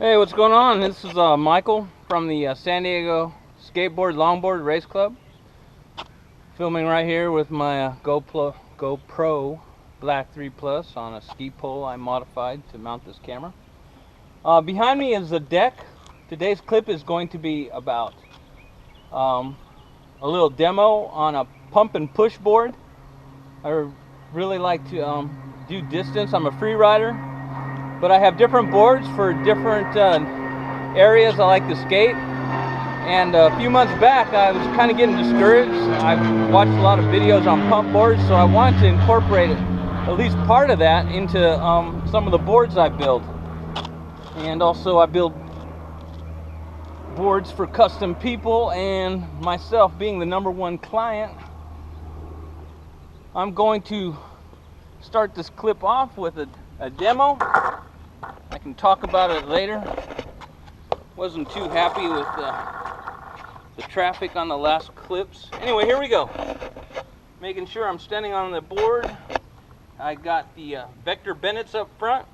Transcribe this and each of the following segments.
Hey, what's going on? This is Michael from the San Diego Skateboard Longboard Race Club. Filming right here with my GoPro Black 3 Plus on a ski pole I modified to mount this camera. Behind me is the deck. Today's clip is going to be about a little demo on a pump and push board. I really like to do distance. I'm a free rider, but I have different boards for different areas I like to skate. And a few months back I was kind of getting discouraged. I've watched a lot of videos on pump boards, so I wanted to incorporate at least part of that into some of the boards I build. And also I build boards for custom people, and myself being the #1 client, I'm going to start this clip off with a demo. I can talk about it later. Wasn't too happy with the traffic on the last clips. Anyway, here we go. Making sure I'm standing on the board. I got the Vector Bennets up front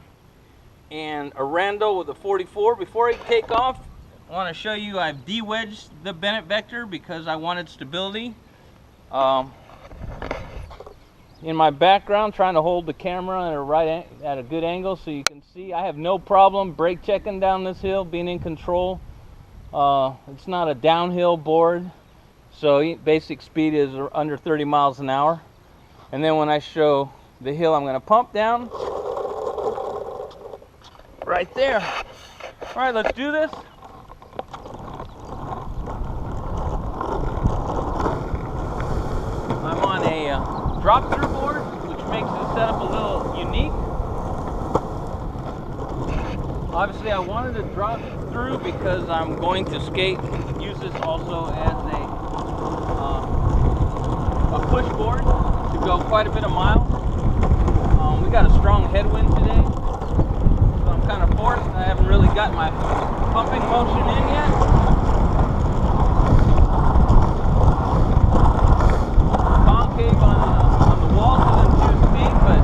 and a Randall with a 44. Before I take off, I want to show you I've de-wedged the Bennet Vector because I wanted stability. In my background, trying to hold the camera at a good angle so you can see. I have no problem brake checking down this hill, being in control. It's not a downhill board, so basic speed is under 30 miles an hour. And then when I show the hill I'm going to pump down, right there. All right, let's do this. I'm on a drop-thru board, which makes the setup a little unique. Obviously, I wanted to drop through because I'm going to skate, use this also as a push board to go quite a bit of miles. We got a strong headwind today, so I'm kind of forced. I haven't really got my pumping motion in yet. On the walls isn't too steep, but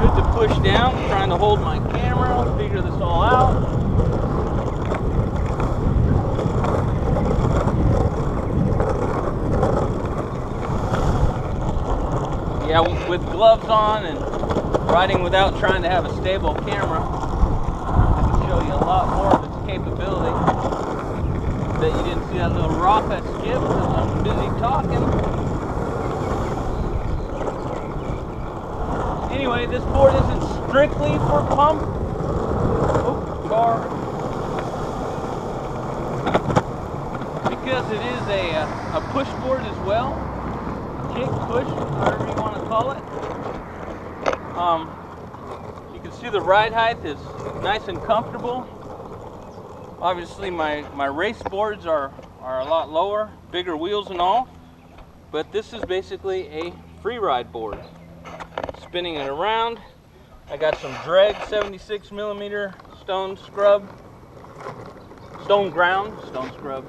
good to push down. I'm trying to hold my camera, figure this all out. Yeah, with gloves on and riding without trying to have a stable camera, I can show you a lot more of its capability. Bet you didn't see that little rock I skipped because I'm busy talking. Anyway, this board isn't strictly for pump. Oh, car. Because it is a push board as well. Kick, push, whatever you want to call it. You can see the ride height is nice and comfortable. Obviously my race boards are a lot lower, bigger wheels and all. But this is basically a free ride board. Spinning it around. I got some drag 76mm stone scrub. Stone scrub.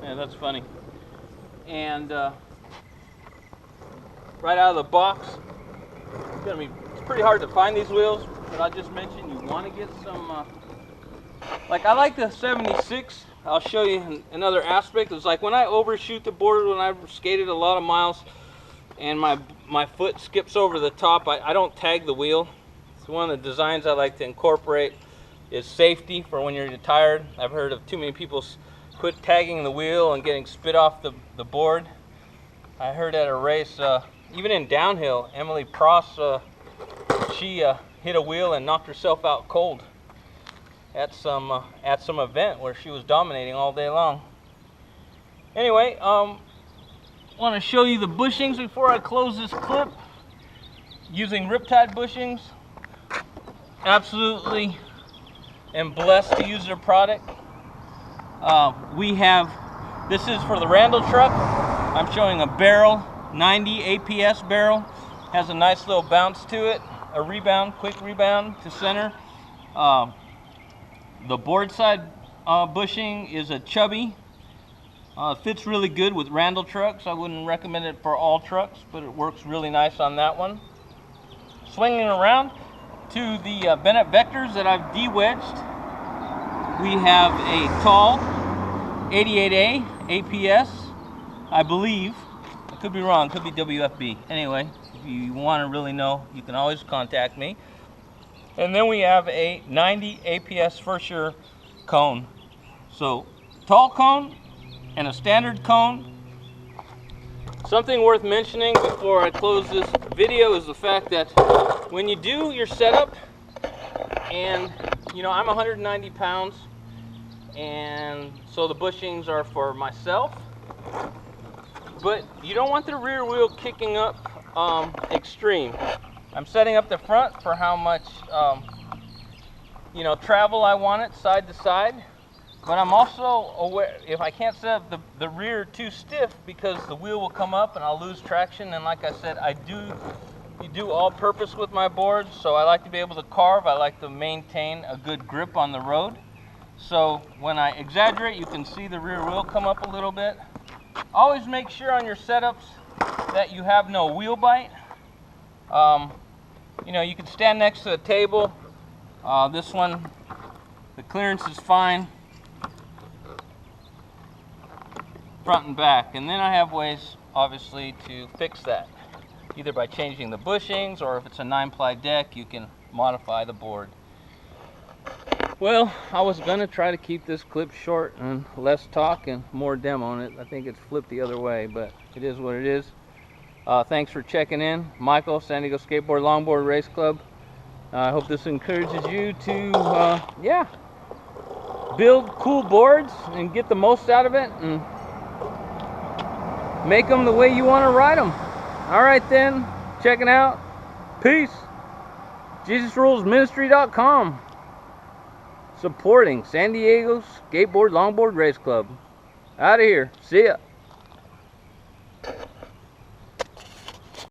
Yeah, that's funny. And right out of the box, it's pretty hard to find these wheels, but I just mentioned you want to get some like I like the 76. I'll show you another aspect. It's like when I overshoot the board, when I've skated a lot of miles and my foot skips over the top, I don't tag the wheel. It's one of the designs I like to incorporate is safety for when you're tired. I've heard of too many people quit tagging the wheel and getting spit off the board. I heard at a race, even in downhill, Emily Pross, she hit a wheel and knocked herself out cold at some event where she was dominating all day long. Anyway, want to show you the bushings before I close this clip. Using Riptide bushings. Absolutely am blessed to use their product. This is for the Randall truck. I'm showing a barrel, 90 APS barrel. Has a nice little bounce to it. A rebound, quick rebound to center. The board side bushing is a chubby. Fits really good with Randall trucks. I wouldn't recommend it for all trucks, but it works really nice on that one. Swinging around to the Bennet Vectors that I've de-wedged. We have a tall 88A APS, I believe. I could be wrong, could be WFB. Anyway, if you want to really know, you can always contact me. And then we have a 90 APS Forscher cone. So, tall cone and a standard cone. Something worth mentioning before I close this video is the fact that when you do your setup, and you know, I'm 190 pounds, and so the bushings are for myself, but you don't want the rear wheel kicking up extreme. I'm setting up the front for how much you know, travel I want it side to side, but I'm also aware if I can't set up the rear too stiff, because the wheel will come up and I'll lose traction. And like I said, you do all purpose with my boards, so I like to be able to carve. I like to maintain a good grip on the road. So when I exaggerate, you can see the rear wheel come up a little bit. Always make sure on your setups that you have no wheel bite. You know, you can stand next to a table. This one, the clearance is fine, front and back. And then I have ways, obviously, to fix that, either by changing the bushings, or if it's a 9-ply deck, you can modify the board. Well, I was gonna try to keep this clip short and less talk and more demo on it. I think it's flipped the other way, but it is what it is. Thanks for checking in. Michael, San Diego Skateboard Longboard Race Club. I hope this encourages you to, yeah, build cool boards and get the most out of it and make them the way you want to ride them. All right then, checking out. Peace. JesusRulesMinistry.com. Supporting San Diego Skateboard Longboard Race Club. Out of here. See ya.